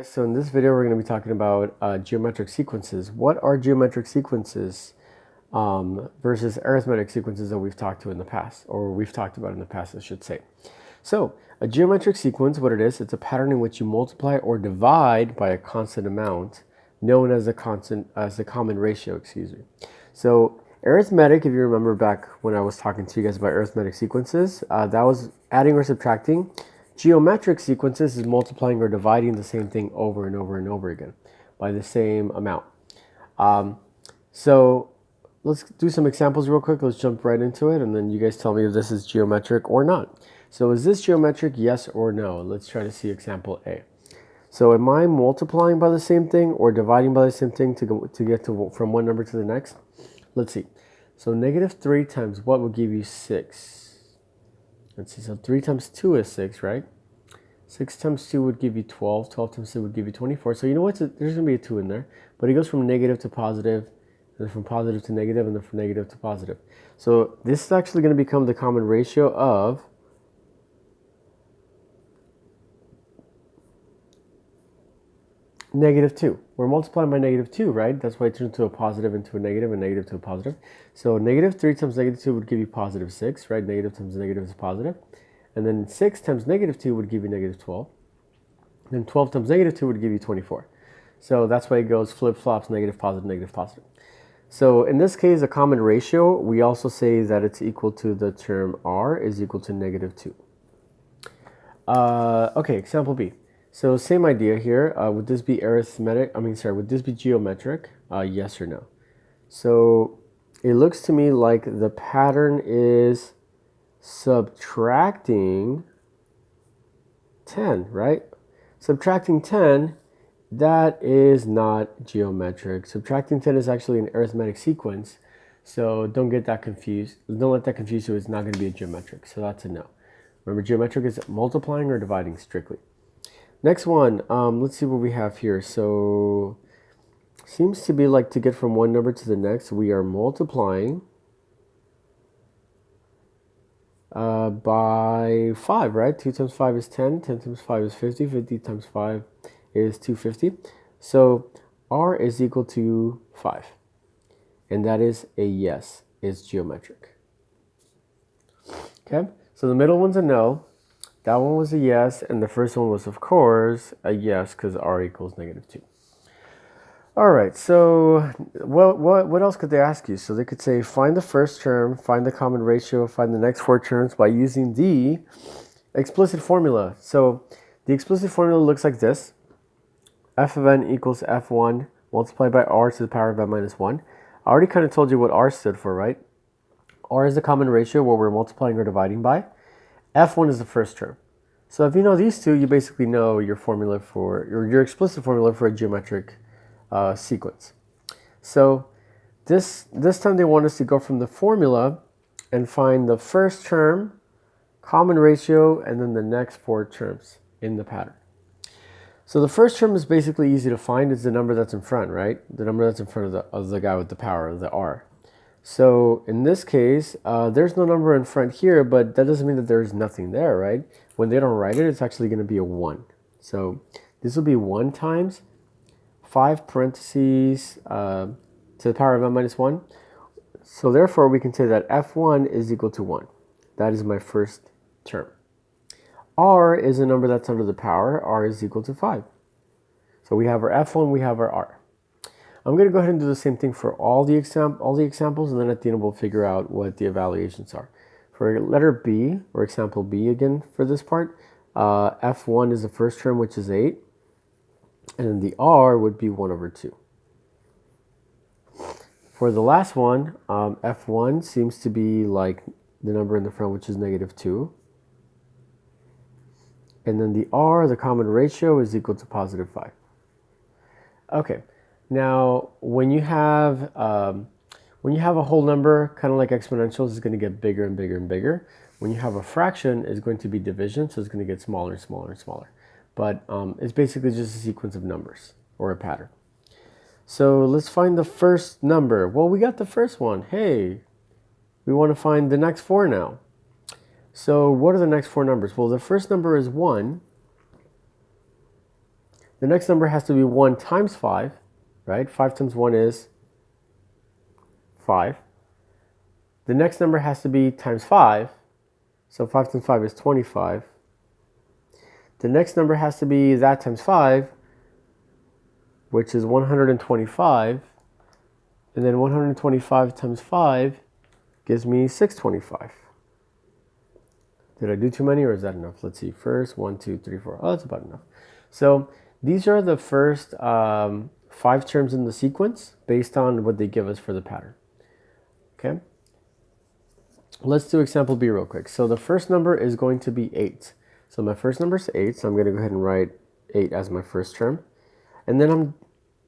So in this video, we're going to be talking about geometric sequences. What are geometric sequences versus arithmetic sequences that we've talked about in the past, I should say. So a geometric sequence, what it is, it's a pattern in which you multiply or divide by a constant amount, known as the common ratio, excuse me. So arithmetic, if you remember back when I was talking to you guys about arithmetic sequences, that was adding or subtracting. Geometric sequences is multiplying or dividing the same thing over and over and over again by the same amount. So let's do some examples real quick. Let's jump right into it, and then you guys tell me if this is geometric or not. So is this geometric, yes or no? Let's try to see example A. So am I multiplying by the same thing or dividing by the same thing to get from one number to the next? Let's see. So -3 times what will give you 6? Let's see, so 3 times 2 is 6, right? 6 times 2 would give you 12. 12 times 2 would give you 24. So you know what? There's going to be a 2 in there. But it goes from negative to positive, and then from positive to negative, and then from negative to positive. So this is actually going to become the common ratio of -2. We're multiplying by -2, right? That's why it turns to a positive into a negative and negative to a positive. So -3 times -2 would give you positive 6, right? Negative times negative is positive. And then 6 times -2 would give you -12. And 12 times -2 would give you 24. So that's why it goes flip-flops, negative, positive, negative, positive. So in this case, a common ratio, we also say that it's equal to the term r is equal to -2. Okay, example B. So same idea here. Would this be would this be geometric? Yes or no? So it looks to me like the pattern is subtracting 10, right? Subtracting 10, that is not geometric. Subtracting 10 is actually an arithmetic sequence. So don't get that confused. Don't let that confuse you. It's not going to be a geometric. So that's a no. Remember, geometric is multiplying or dividing strictly. Next one, let's see what we have here. So seems to be like to get from one number to the next, we are multiplying by 5, right? 2 times 5 is 10. 10 times 5 is 50. 50 times 5 is 250. So r is equal to 5. And that is a yes. It's geometric. Okay, so the middle one's a no. That one was a yes, and the first one was, of course, a yes, because r equals -2. All right, so what else could they ask you? So they could say, find the first term, find the common ratio, find the next 4 terms by using the explicit formula. So the explicit formula looks like this. F of n equals f1 multiplied by r to the power of n minus 1. I already kind of told you what r stood for, right? R is the common ratio, what we're multiplying or dividing by. F1 is the first term. So if you know these two, you basically know your formula for your explicit formula for a geometric sequence. So this time they want us to go from the formula and find the first term, common ratio, and then the next 4 terms in the pattern. So the first term is basically easy to find. It's the number that's in front, right? The number that's in front of the guy with the power, the r. So in this case, there's no number in front here, but that doesn't mean that there's nothing there, right? When they don't write it, it's actually going to be a 1. So this will be 1 times 5 parentheses to the power of n minus 1. So therefore, we can say that f1 is equal to 1. That is my first term. R is a number that's under the power. R is equal to 5. So we have our f1, we have our r. I'm going to go ahead and do the same thing for all the examples, and then at the end we'll figure out what the evaluations are. For letter B, or example B again for this part, f1 is the first term, which is 8, and then the r would be 1 over 2. For the last one, f1 seems to be like the number in the front, which is -2. And then the r, the common ratio, is equal to positive 5. Okay. Now, when you have a whole number, kind of like exponentials, it's going to get bigger and bigger and bigger. When you have a fraction, it's going to be division, so it's going to get smaller and smaller and smaller. But it's basically just a sequence of numbers or a pattern. So let's find the first number. Well, we got the first one. Hey, we want to find the next 4 now. So what are the next 4 numbers? Well, the first number is 1. The next number has to be 1 times 5, right? 5 times 1 is 5. The next number has to be times 5. So 5 times 5 is 25. The next number has to be that times 5, which is 125. And then 125 times 5 gives me 625. Did I do too many or is that enough? Let's see. First, 1, 2, 3, 4. Oh, that's about enough. So these are the first 5 terms in the sequence based on what they give us for the pattern. Okay. Let's do example B real quick. So the first number is going to be 8. So my first number is 8. So I'm going to go ahead and write 8 as my first term. And then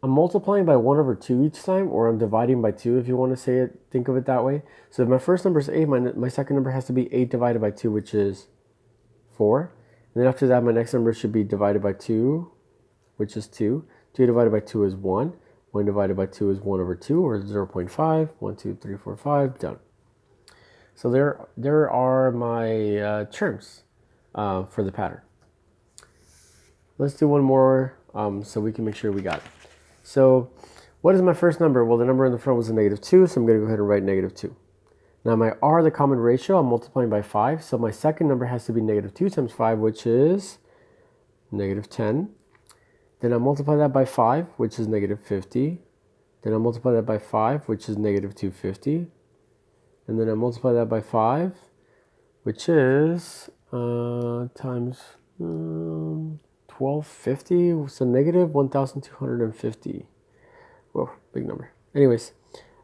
I'm multiplying by 1 over 2 each time, or I'm dividing by 2 if you want to say it, think of it that way. So if my first number is 8, my second number has to be 8 divided by 2, which is 4. And then after that, my next number should be divided by 2, which is 2. 2 divided by 2 is 1. 1 divided by 2 is 1 over 2, or 0.5. 1, 2, 3, 4, 5, done. So there are my terms for the pattern. Let's do one more so we can make sure we got it. So what is my first number? Well, the number in the front was a -2, so I'm going to go ahead and write -2. Now my r, the common ratio, I'm multiplying by 5. So my second number has to be -2 times 5, which is -10. Then I multiply that by 5, which is -50. Then I multiply that by 5, which is -250. And then I multiply that by 5, which is times 1250, so -1250. Whoa, big number. Anyways,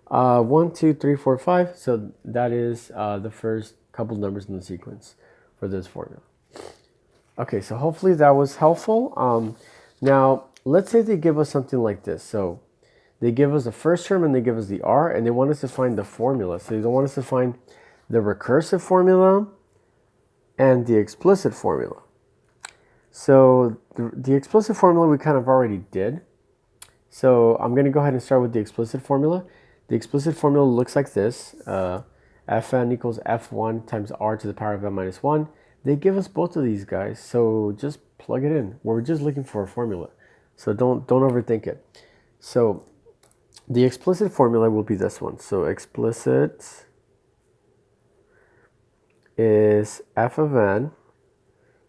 1, 2, 3, 4, 5. So that is the first couple numbers in the sequence for this formula. Okay, so hopefully that was helpful. Now, let's say they give us something like this. So they give us the first term and they give us the r, and they want us to find the formula. So they want us to find the recursive formula and the explicit formula. So the explicit formula we kind of already did. So I'm going to go ahead and start with the explicit formula. The explicit formula looks like this. Fn equals f1 times r to the power of n minus 1. They give us both of these guys, so just plug it in. We're just looking for a formula. So don't overthink it. So the explicit formula will be this one. So explicit is f of n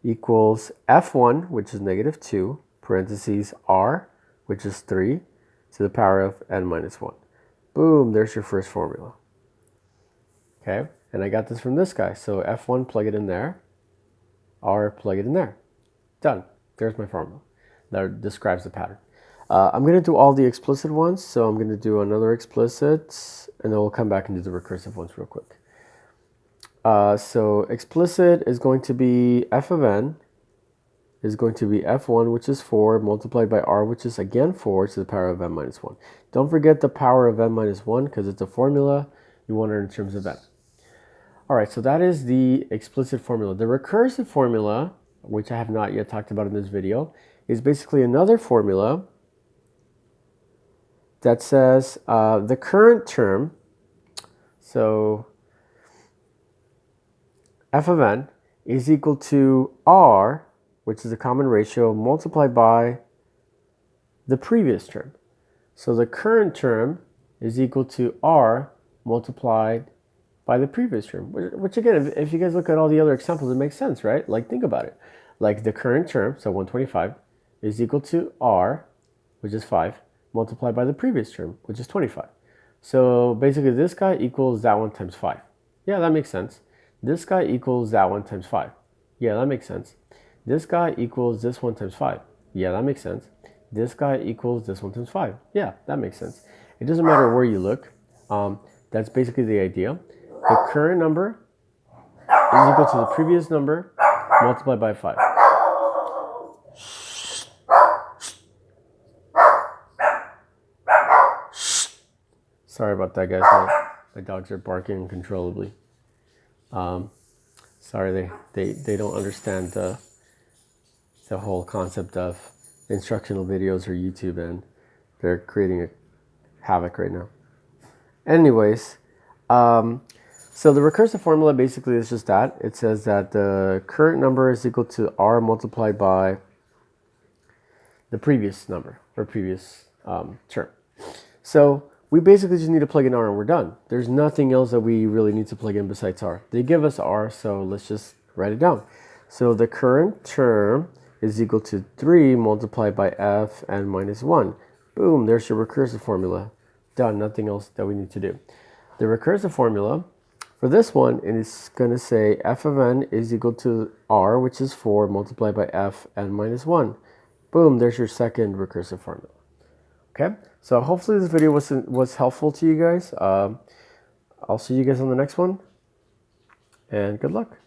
equals f1, which is -2, parentheses r, which is 3, to the power of n minus 1. Boom, there's your first formula. Okay, and I got this from this guy. So f1, plug it in there. R, plug it in there. Done. There's my formula that describes the pattern. I'm going to do all the explicit ones. So I'm going to do another explicit, and then we'll come back and do the recursive ones real quick. So explicit is going to be f of n is going to be f1, which is 4, multiplied by r, which is again 4, to the power of n minus 1. Don't forget the power of n minus 1 because it's a formula. You want it in terms of n. All right, so that is the explicit formula. The recursive formula, which I have not yet talked about in this video, is basically another formula that says the current term, so f of n is equal to r, which is a common ratio, multiplied by the previous term. So the current term is equal to r multiplied by the previous term, which again, if you guys look at all the other examples, it makes sense, right? Like, think about it. Like the current term, so 125, is equal to r, which is 5, multiplied by the previous term, which is 25. So basically this guy equals that one times 5. Yeah, that makes sense. This guy equals that one times 5. Yeah, that makes sense. This guy equals this one times 5. Yeah, that makes sense. This guy equals this one times 5. Yeah, that makes sense. It doesn't matter where you look. That's basically the idea. The current number is equal to the previous number multiplied by 5. Sorry about that, guys. My dogs are barking uncontrollably. Sorry, they don't understand the whole concept of instructional videos or YouTube, and they're creating a havoc right now. Anyways, so the recursive formula basically is just that. It says that the current number is equal to r multiplied by the previous number or previous term. So we basically just need to plug in r and we're done. There's nothing else that we really need to plug in besides r. They give us r, so let's just write it down. So the current term is equal to 3 multiplied by f and minus 1. Boom, there's your recursive formula. Done, nothing else that we need to do. The recursive formula for this one is going to say f of n is equal to r, which is 4, multiplied by f and minus 1. Boom, there's your second recursive formula. Okay, so hopefully this video was helpful to you guys. I'll see you guys on the next one, and good luck.